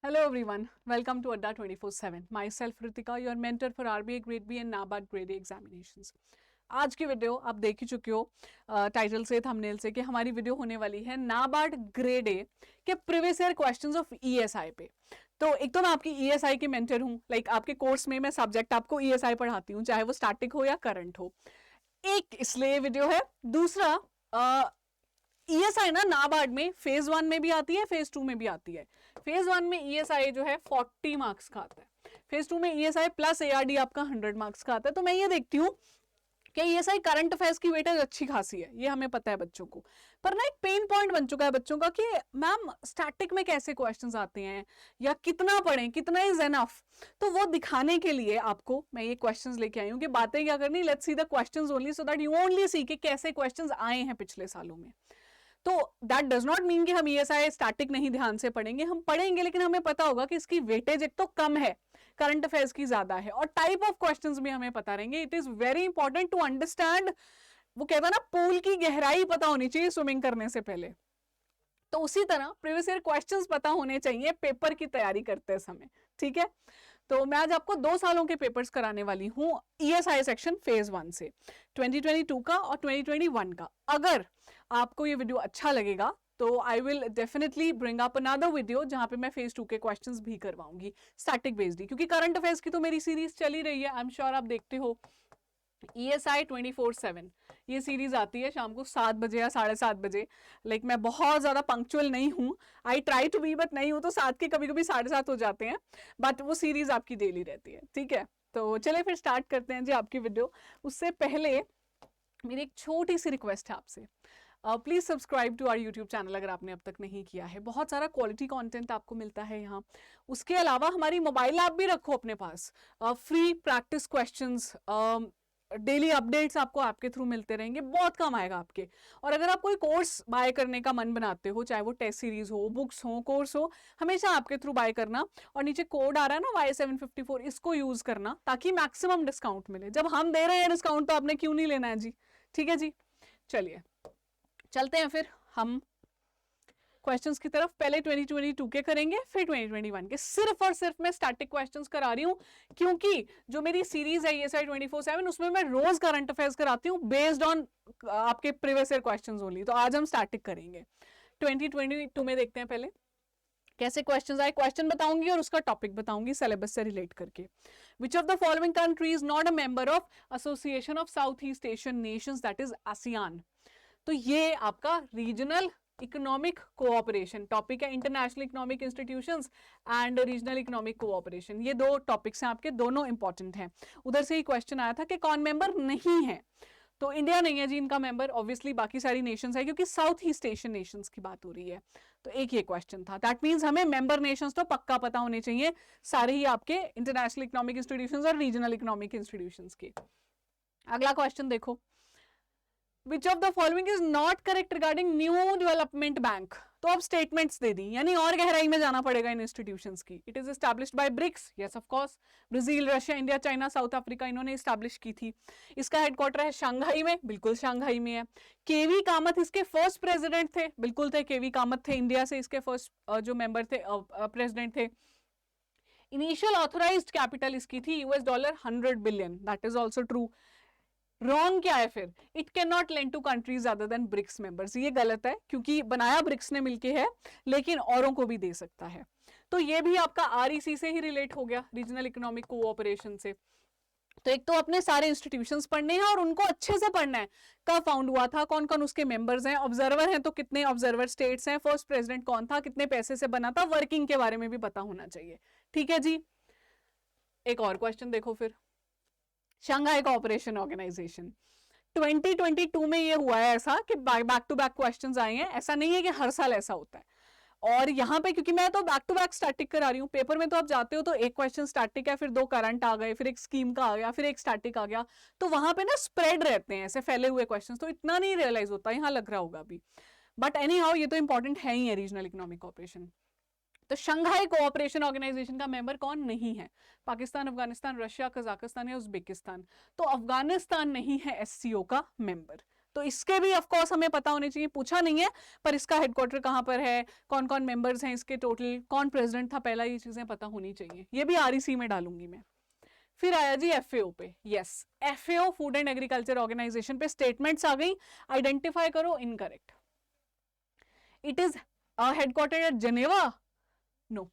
Hello everyone, welcome to Adda 24/7. Myself Ritika, your mentor for RBA Grade B and NABARD Grade A examinations. आज की video आप देख ही चुके हो title से, थंबनेल से, कि हमारी वीडियो होने वाली है नाबार्ड ग्रेड ए के previous year questions of ESI पे। तो एक तो मैं आपकी ईएसआई की मेंटर हूँ, लाइक आपके कोर्स में मैं सब्जेक्ट आपको ईएसआई पढ़ाती हूँ, चाहे वो स्टैटिक हो या करंट हो। एक इसलिए वीडियो है। दूसरा, ईएसआई ना नाबार्ड में फेज 1 में भी आती है, फेज 2 में भी आती है। फेज 1 में ईएसआई जो है 40 मार्क्स का आता है, फेज 2 में ईएसआई प्लस एआरडी आपका 100 मार्क्स का आता है। तो मैं ये देखती हूँ कि ईएसआई करंट अफेयर्स की वेटेज अच्छी खासी है, ये हमें पता है बच्चों को। पर ना एक पेन पॉइंट बन चुका है बच्चों का कि मैम स्टैटिक में कैसे क्वेश्चंस आते हैं या कितना पढ़ें, कितना इज एनफ। तो वो दिखाने के लिए आपको मैं ये क्वेश्चंस लेके आई हूँ कि बातें क्या करनी, let's see the questions only so that you only see कि कैसे क्वेश्चंस आए हैं पिछले सालों में। तो दैट डज नॉट मीन कि हम ईएसआई स्टैटिक नहीं ध्यान से पढ़ेंगे, हम पढ़ेंगे, लेकिन हमें पता होगा कि इसकी वेटेज एक तो कम है, करंट अफेयर्स की ज्यादा है, और टाइप ऑफ क्वेश्चंस भी हमें पता रहेंगे। It is very important to understand, वो कहता है ना पूल की गहराई पता होनी चाहिए स्विमिंग करने से पहले। तो उसी तरह प्रीवियस ईयर क्वेश्चंस पता होने चाहिए पेपर की तैयारी करते समय, ठीक है। तो मैं आज आपको 2 सालों के पेपर्स कराने वाली हूं ईएसआई सेक्शन फेज 1 से, 2022 का और 2021 का। अगर आपको ये वीडियो अच्छा लगेगा तो I will definitely bring up another video जहां पे मैं फेज 2 के क्वेश्चंस भी करवाऊंगी स्टैटिक बेस्ड ही, क्योंकि करंट अफेयर्स की तो मेरी सीरीज चली रही है, आई एम श्योर आप देखते हो। ESI 24/7 ये सीरीज आती है शाम को 7 बजे या 7:30 बजे। लाइक मैं बहुत ज्यादा पंक्चुअल नहीं हूँ, I try to be, but नहीं हूँ तो 7 के कभी कभी 7:30 हो जाते हैं, बट वो सीरीज आपकी डेली रहती है, ठीक है। तो चलिए फिर स्टार्ट करते हैं जी आपकी वीडियो। उससे पहले मेरी एक छोटी सी रिक्वेस्ट है आपसे, please subscribe to our YouTube channel अगर आपने अब तक नहीं किया है। बहुत सारा क्वालिटी कंटेंट आपको मिलता है यहाँ। उसके अलावा हमारी मोबाइल ऐप भी रखो अपने पास, free practice questions, daily updates आपको आपके थ्रू मिलते रहेंगे, बहुत काम आएगा आपके। और अगर आप कोई कोर्स बाय करने का मन बनाते हो, चाहे वो टेस्ट सीरीज हो, बुक्स हो, कोर्स हो, हमेशा आपके थ्रू बाय करना। और नीचे कोड आ रहा है ना Y754, इसको यूज करना ताकि मैक्सिमम डिस्काउंट मिले। जब हम दे रहे हैं डिस्काउंट तो आपने क्यों नहीं लेना है जी, ठीक है जी। चलिए चलते हैं फिर हम क्वेश्चंस की तरफ। पहले 2022 के करेंगे, फिर 2021 के। सिर्फ और सिर्फ मैं स्टैटिक क्वेश्चंस करा रही हूं, क्योंकि जो मेरी सीरीज है ESI 24/7 उसमें मैं रोज करंट अफेयर्स कराती हूँ बेस्ड ऑन आपके प्रीवियस ईयर क्वेश्चंस ओनली। तो आज हम स्टैटिक करेंगे। 2022 में देखते हैं पहले कैसे क्वेश्चंस आए। क्वेश्चन बताऊंगी और उसका टॉपिक बताऊंगी सिलेबस से रिलेट करके। विच of the following country is not a member of association of south east Asian Nations, that is ASEAN। तो ये आपका रीजनल इकोनॉमिक कोऑपरेशन टॉपिक है, international economic institutions and regional economic cooperation, ये 2 topics हैं आपके, दोनों important हैं। उधर से ही क्वेश्चन आया था कि कौन मेंबर नहीं है, तो इंडिया नहीं है जी इनका मेंबर, ऑब्वियसली बाकी सारी नेशंस है, क्योंकि साउथ ईस्ट एशियन नेशंस की बात हो रही है। तो एक ये क्वेश्चन था, दैट मींस हमें मेंबर नेशंस तो पक्का पता होने चाहिए, सारे ही आपके इंटरनेशनल इकोनॉमिक इंस्टीट्यूशंस और रीजनल इकोनॉमिक इंस्टीट्यूशंस के। अगला क्वेश्चन देखो, Which of the following is not correct regarding new development bank. तो अब स्टेटमेंट्स दे दी, यानी और गहराई में जाना पड़ेगा इन इंस्टीट्यूशंस की। It is established by BRICS, yes of course, Brazil, Russia, India, China, South Africa, इन्होंने एस्टैब्लिश की थी। इसका हेडक्वार्टर है शंघाई में, बिल्कुल शंघाई में है। केवी कामत इसके फर्स्ट प्रेसिडेंट थे, बिल्कुल थे, केवी कामत थे इंडिया से इसके फर्स्ट जो मेंबर थे, प्रेसिडेंट थे। इनिशियल ऑथोराइज्ड कैपिटल इसकी थी $100 billion, that is also true. Wrong क्या है फिर, it can not lend to countries other than BRICS members, ये गलत है, क्योंकि बनाया ब्रिक्स ने मिलके है, लेकिन औरों को भी दे सकता है। तो ये भी आपका REC से ही रिलेट हो गया, रीजनल इकोनॉमिक कोऑपरेशन से। तो एक तो अपने सारे इंस्टीट्यूशंस पढ़ने हैं और उनको अच्छे से पढ़ना है, कब फाउंड हुआ था, कौन कौन उसके मेंबर्स हैं, ऑब्जर्वर हैं तो कितने ऑब्जर्वर स्टेट्स हैं, फर्स्ट प्रेसिडेंट कौन था, कितने पैसे से बना था, वर्किंग के बारे में भी पता होना चाहिए, ठीक है जी। एक और क्वेश्चन देखो फिर, शंघाई कोऑपरेशन ऑर्गेनाइजेशन 2022 में ये हुआ है ऐसा कि बैक टू बैक क्वेश्चंस आए हैं, ऐसा नहीं है कि हर साल ऐसा होता है। और यहाँ पे क्योंकि मैं तो बैक टू बैक स्टैटिक करा रही हूँ, पेपर में तो आप जाते हो तो एक क्वेश्चन स्टैटिक है, फिर 2 करंट आ गए, फिर एक स्कीम का आ गया, फिर एक स्टैटिक आ गया, तो वहां पे ना स्प्रेड रहते हैं ऐसे फैले हुए क्वेश्चन, तो इतना नहीं रियलाइज होता, यहाँ लग रहा होगा अभी, बट एनी हाउ ये तो इंपॉर्टेंट है ही है रीजनल इकोनॉमिक कोऑपरेशन। तो शंघाई कोऑपरेशन ऑर्गेनाइजेशन का मेंबर कौन नहीं है, पाकिस्तान, अफगानिस्तान, रशिया, कजाकिस्तान या उज्बेकिस्तान। तो अफगानिस्तान नहीं है SCO का मेंबर, तो इसके भी ऑफ कोर्स हमें पता होने चाहिए, पूछा नहीं है पर इसका हेडक्वार्टर कहाँ पर है, कौन कौन मेंबर्स हैं इसके टोटल, कौन प्रेसिडेंट था पहला, ये चीजें पता होनी चाहिए। ये भी आरईसी में डालूंगी मैं। फिर आया जी एफएओ पे। Yes, FAO food and agriculture organization पे स्टेटमेंट्स आ गई, आइडेंटिफाई करो। Incorrect. It is headquartered at Geneva, no,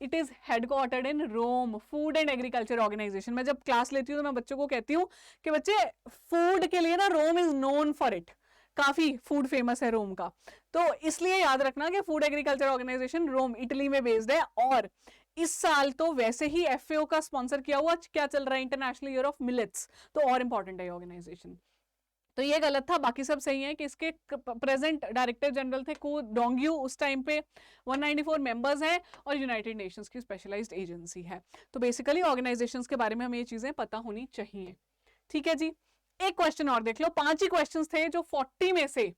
it is headquartered in Rome. Food and agriculture organization, मैं जब क्लास लेती हूँ तो मैं बच्चों को कहती हूँ कि बच्चे फूड के लिए ना Rome is known for it, काफी फूड फेमस है रोम का, तो इसलिए याद रखना कि food agriculture organization Rome Italy में बेस्ड है। और इस साल तो वैसे ही एफएओ का स्पॉन्सर किया हुआ क्या चल रहा है, इंटरनेशनल ईयर ऑफ मिलेट्स, तो और इंपॉर्टेंट है ऑर्गेनाइजेशन। तो ये गलत था, बाकी सब सही है कि इसके प्रेजेंट डायरेक्टर जनरल थे को डोंग्यू उस टाइम पे, 194 मेंबर्स हैं और यूनाइटेड नेशंस की स्पेशलाइज्ड एजेंसी है। तो बेसिकली ऑर्गेनाइजेशंस के बारे में हमें ये चीजें पता होनी चाहिए। ठीक है जी, एक क्वेश्चन और देख लो। 5 ही क्वेश्चंस थे जो 40 में से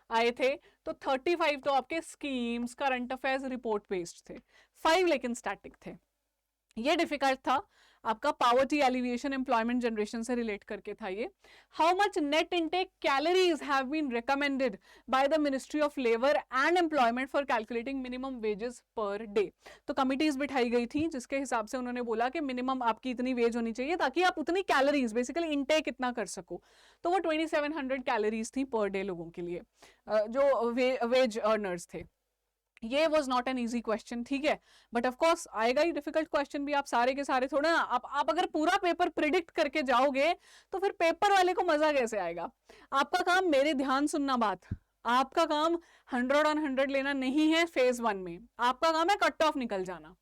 आए थे, तो 35 तो आपके schemes, current affairs, report based थे, 5 लेकिन स्टैटिक थे। ये डिफिकल्ट था आपका, पावर्टी एलिविएशन एम्प्लॉयमेंट जनरेशन से रिलेट करके था ये। How much net intake calories have been recommended by the ministry of labour and employment for calculating minimum wages per day. तो कमिटीज बिठाई गई थी जिसके हिसाब से उन्होंने बोला कि मिनिमम आपकी इतनी वेज होनी चाहिए ताकि आप उतनी कैलोरीज बेसिकली इनटेक इतना कर सको। तो वो 2700 कैलोरीज थी पर डे लोगों के लिए जो वेज अर्नर्स थे। ये was not an easy question, ठीक है, बट ऑफकोर्स आएगा ही डिफिकल्ट क्वेश्चन भी। आप सारे के सारे थोड़ा ना आप अगर पूरा पेपर प्रिडिक्ट करके जाओगे तो फिर पेपर वाले को मजा कैसे आएगा। आपका काम, मेरे ध्यान सुनना बात, आपका काम 100 on 100 लेना नहीं है फेज 1 में, आपका काम है कट ऑफ निकल जाना।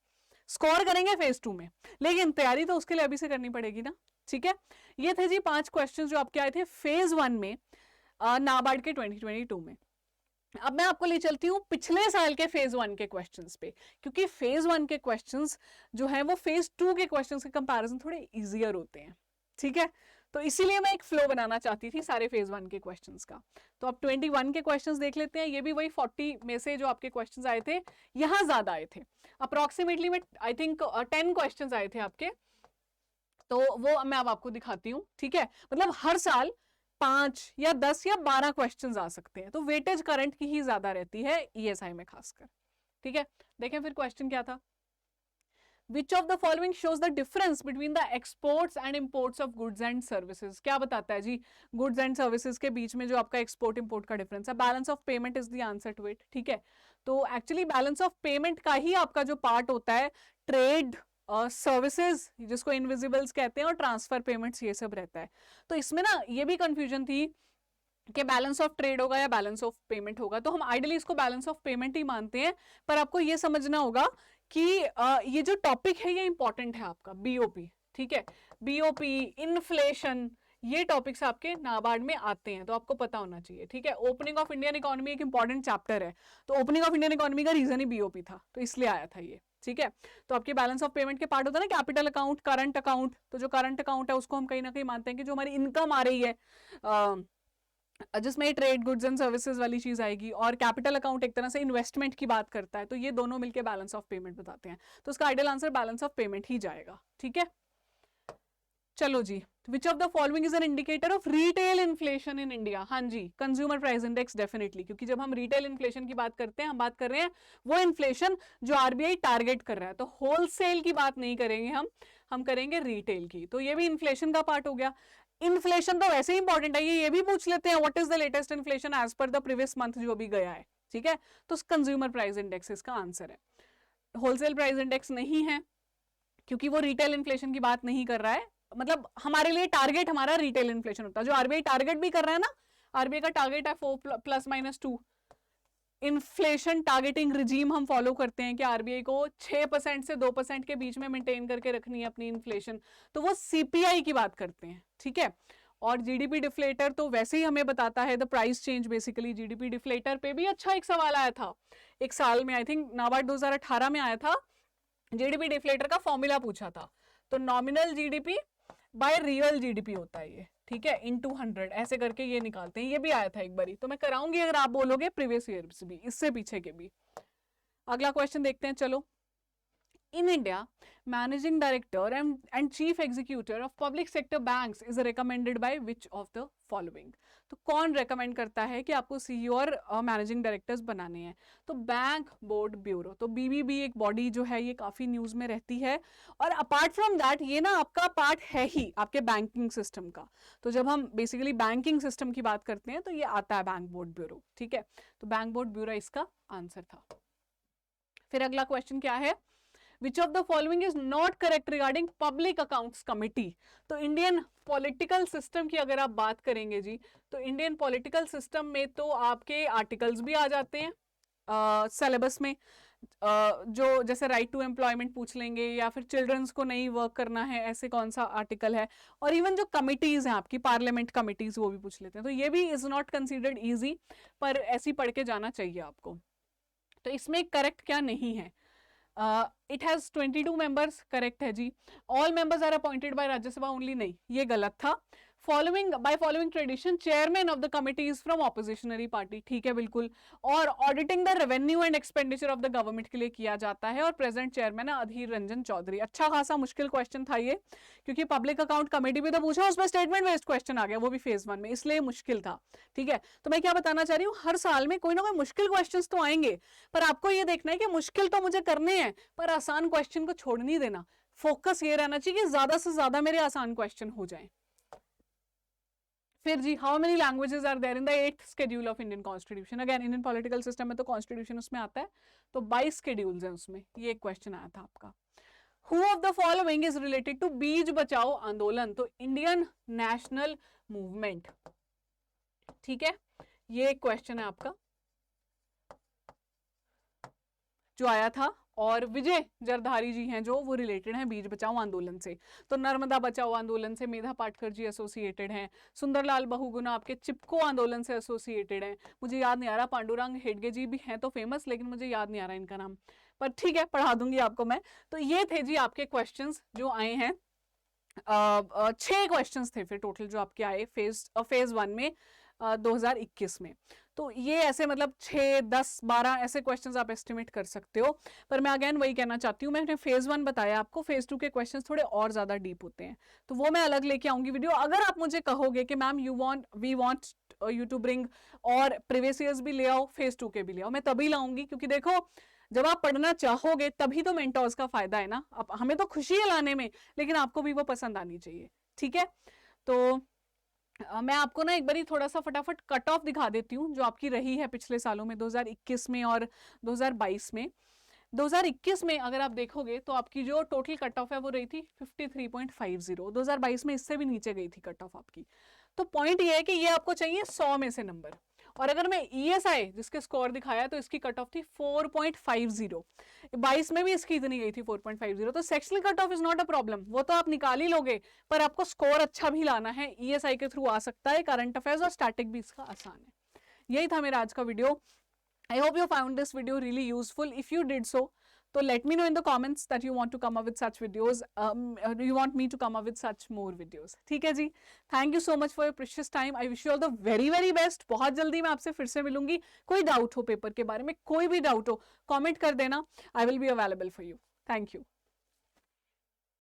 स्कोर करेंगे फेज 2 में, लेकिन तैयारी तो उसके लिए अभी से करनी पड़ेगी ना। ठीक है, ये थे जी 5 क्वेश्चन जो आपके आए थे फेज 1 में नाबार्ड के 2022 में। अब मैं आपको ले चलती हूँ पिछले साल के फेज 1 के क्वेश्चंस पे, क्योंकि फेज 1 के क्वेश्चंस जो है वो फेज 2 के क्वेश्चंस के कंपैरिजन थोड़े इजियर होते हैं। ठीक है, तो इसीलिए मैं एक फ्लो बनाना चाहती थी सारे फेज 1 के क्वेश्चंस का। तो अब 21 के क्वेश्चंस देख लेते हैं। ये भी वही 40 में से जो आपके क्वेश्चंस आए थे, यहाँ ज्यादा आए थे अप्रोक्सीमेटली में, आई थिंक 10 क्वेश्चंस आए थे आपके, तो वो मैं अब आपको दिखाती हूँ। ठीक है, मतलब हर साल 5 या 10 या 12 क्वेश्चंस आ सकते हैं, तो वेटेज करंट की ही ज्यादा रहती है ईएसआई में खासकर। ठीक है, देखें फिर क्वेश्चन क्या था। Which of the following shows the difference between the exports and imports of goods and services? क्या बताता है जी goods and services के बीच में जो आपका एक्सपोर्ट इंपोर्ट का डिफरेंस है। Balance of payment is the answer to it. ठीक है, तो एक्चुअली बैलेंस ऑफ पेमेंट का ही आपका जो पार्ट होता है ट्रेड, सर्विसेज जिसको इनविजिबल्स कहते हैं, और ट्रांसफर पेमेंट्स, ये सब रहता है। तो इसमें ना ये भी कंफ्यूजन थी कि बैलेंस ऑफ ट्रेड होगा या बैलेंस ऑफ पेमेंट होगा, तो हम आइडियली इसको बैलेंस ऑफ पेमेंट ही मानते हैं, पर आपको ये समझना होगा कि ये जो टॉपिक है ये इंपॉर्टेंट है आपका बीओपी। ठीक है, बीओपी, इन्फ्लेशन, ये टॉपिक्स आपके नाबार्ड में आते हैं, तो आपको पता होना चाहिए। ठीक है, ओपनिंग ऑफ इंडियन इकोनॉमी एक इंपॉर्टेंट चैप्टर है, तो ओपनिंग ऑफ इंडियन इकोनॉमी का रीजन ही बीओपी था, तो इसलिए आया था ये। ठीक है, तो आपके बैलेंस ऑफ पेमेंट के पार्ट होता है ना कैपिटल अकाउंट, करंट अकाउंट, तो जो करंट अकाउंट है उसको हम कहीं ना कहीं मानते हैं कि जो हमारी इनकम आ रही है जिसमें ट्रेड, गुड्स एंड सर्विसेज वाली चीज आएगी, और कैपिटल अकाउंट एक तरह से इन्वेस्टमेंट की बात करता है, तो ये दोनों मिलके बैलेंस ऑफ पेमेंट बताते हैं, तो उसका ideal answer balance of payment ही जाएगा। ठीक है, चलो जी, which of the following is an indicator of retail inflation in India? हाँ जी, कंज्यूमर प्राइस इंडेक्स डेफिनेटली, क्योंकि जब हम रिटेल इन्फ्लेशन की बात करते हैं हम बात कर रहे हैं वो इन्फ्लेशन जो आरबीआई टारगेट कर रहा है, तो होलसेल की बात नहीं करेंगे हम करेंगे रिटेल की, तो ये भी इन्फ्लेशन का पार्ट हो गया। इन्फ्लेशन तो वैसे ही इंपॉर्टेंट है, ये भी पूछ लेते हैं what is the latest inflation as per the previous month जो भी गया है। ठीक है, तो कंज्यूमर प्राइस इंडेक्स इसका आंसर है, होलसेल प्राइस इंडेक्स नहीं है क्योंकि वो रिटेल इन्फ्लेशन की बात नहीं कर रहा है, मतलब हमारे लिए टारगेट हमारा रिटेल इन्फ्लेशन होता है, जो आरबीआई टारगेट भी कर रहा है ना, आरबीआई का टारगेट है 4+-2 इन्फ्लेशन टारगेटिंग रिजीम हम फॉलो करते हैं कि आरबीआई को 6% से 2% के बीच में मेंटेन करके रखनी है अपनी इन्फ्लेशन, तो वो सीपीआई की बात करते हैं। ठीक है, और जीडीपी डिफ्लेटर तो वैसे ही हमें बताता है the price change, basically GDP deflator पे भी अच्छा एक सवाल आया था एक साल में, आई थिंक नाबार्ड 2018 में आया था, जीडीपी डिफ्लेटर का फॉर्मूला पूछा था, तो nominal GDP by real GDP होता है ये। ठीक है, इनटू 100 ऐसे करके ये निकालते हैं, ये भी आया था एक बारी, तो मैं कराऊंगी अगर आप बोलोगे प्रीवियस ईयर भी, इससे पीछे के भी। अगला क्वेश्चन देखते हैं, चलो In India, managing director and chief executive of public sector banks is recommended by which of the following? तो कौन रेकमेंड करता है कि आपको सीईओ और मैनेजिंग डायरेक्टर्स बनाने हैं? तो बैंक बोर्ड ब्यूरो, तो बीबीबी एक बॉडी जो है ये काफी न्यूज में रहती है, और अपार्ट फ्रॉम दैट ये ना आपका पार्ट है ही आपके बैंकिंग सिस्टम का। तो जब हम बेसिकली बैंकिंग सिस्टम की बात करते हैं तो ये आता है बैंक बोर्ड ब्यूरो, ठीक है। तो बैंक बोर्ड ब्यूरो इसका आंसर था। फिर अगला क्वेश्चन क्या है? Which of the following is not correct regarding public accounts committee? तो इंडियन पॉलिटिकल सिस्टम की अगर आप बात करेंगे जी, तो इंडियन पॉलिटिकल सिस्टम में तो आपके आर्टिकल्स भी आ जाते हैं सिलेबस में, जो जैसे राइट टू एम्प्लॉयमेंट पूछ लेंगे, या फिर चिल्ड्रंस को नहीं वर्क करना है, ऐसे कौन सा आर्टिकल है, और इवन जो कमिटीज हैं आपकी पार्लियामेंट कमिटीज वो भी पूछ लेते हैं। तो ये भी इज नॉट कंसिडर्ड इजी, पर ऐसी पढ़ के जाना चाहिए आपको। तो इसमें करेक्ट क्या नहीं है? इट हैज 22 मेंबर्स, करेक्ट है जी। All members are appointed by Rajya Sabha only, नहीं ये गलत था। Following by following tradition chairman of the committee is from oppositionary party, ठीक है बिल्कुल। और auditing the revenue and expenditure of the government के लिए किया जाता है, और प्रेजेंट चेयरमैन है अधीर रंजन चौधरी। अच्छा खासा मुश्किल क्वेश्चन था ये, क्योंकि पब्लिक अकाउंट कमेटी भी तो पूछा, उसमें स्टेटमेंट बेस्ड क्वेश्चन आ गया, वो भी फेज 1 में, इसलिए मुश्किल था, ठीक है। तो मैं क्या बताना चाह रही हूँ, हर साल में कोई ना कोई मुश्किल क्वेश्चन तो आएंगे, पर आपको ये देखना है कि मुश्किल तो मुझे करने हैं, पर आसान क्वेश्चन को छोड़ नहीं देना। फोकस ये रहना चाहिए कि ज्यादा से ज्यादा मेरे आसान क्वेश्चन हो जाए। फिर जी, how many languages are there in the 8th schedule of Indian constitution? Again Indian political system में तो कॉन्स्टिट्यूशन उसमें आता है, तो 22 शेड्यूल्स हैं उसमें, ये एक क्वेश्चन आया था आपका। Who of the following is related to Beej Bachao आंदोलन? तो इंडियन नेशनल मूवमेंट, ठीक है, ये एक क्वेश्चन है आपका जो आया था। और विजय जरधारी जी हैं जो, वो रिलेटेड हैं बीज बचाओ आंदोलन से। तो नर्मदा बचाओ आंदोलन से मेधा पाटकर जी एसोसिएटेड हैं। सुंदरलाल बहुगुणा आपके चिपको आंदोलन से एसोसिएटेड हैं। मुझे याद नहीं आ रहा, पांडुरंग हेडगे जी भी हैं तो फेमस, लेकिन मुझे याद नहीं आ रहा इनका नाम, पर ठीक है पढ़ा दूंगी आपको मैं। तो ये थे जी आपके क्वेश्चंस जो आए हैं, 6 क्वेश्चंस थे फिर टोटल जो आपके आए फेज 1 में 2021 में। तो ये ऐसे मतलब 6, 10, 12 ऐसे क्वेश्चंस आप एस्टिमेट कर सकते हो। पर मैं अगेन वही कहना चाहती हूँ, मैंने फेज 1 बताया आपको, फेज 2 के क्वेश्चंस थोड़े और ज्यादा डीप होते हैं, तो वो मैं अलग लेके आऊंगी वीडियो। अगर आप मुझे कहोगे कि ma'am we want you to bring और प्रीवियस ईयर्स भी ले आओ, फेज 2 के भी ले आओ, मैं तभी लाऊंगी, क्योंकि देखो जब आप पढ़ना चाहोगे तभी तो मेंटोर्स का फायदा है ना। अब हमें तो खुशी है लाने में, लेकिन आपको भी वो पसंद आनी चाहिए, ठीक है। तो मैं आपको ना एक बारी थोड़ा सा फटाफट कट ऑफ दिखा देती हूँ जो आपकी रही है पिछले सालों में, 2021 में और 2022 में। 2021 में अगर आप देखोगे तो आपकी जो टोटल कट ऑफ है वो रही थी 53.50। 2022 में इससे भी नीचे गई थी कट ऑफ आपकी। तो पॉइंट ये है कि ये आपको चाहिए 100 में से नंबर, और अगर मैं ESI जिसके स्कोर दिखाया तो इसकी कट ऑफ थी 4.50। 22 में भी इसकी इतनी गई थी 4.50। तो sectional cut off is not a problem, वो तो आप निकाल ही लोगे, पर आपको स्कोर अच्छा भी लाना है। ESI के थ्रू आ सकता है, करंट अफेयर्स और स्टैटिक भी इसका आसान है। यही था मेरा आज का video. I hope you found this video really useful. If you did so, तो let me know in the comments that you want to come up with such videos, you want me to come up with such more videos, ठीक है जी। Thank you so much for your precious time. I wish you all the very very best. बहुत जल्दी मैं आपसे फिर से मिलूंगी। कोई डाउट हो पेपर के बारे में, कोई भी डाउट हो, कमेंट कर देना, I will be available for you. Thank you.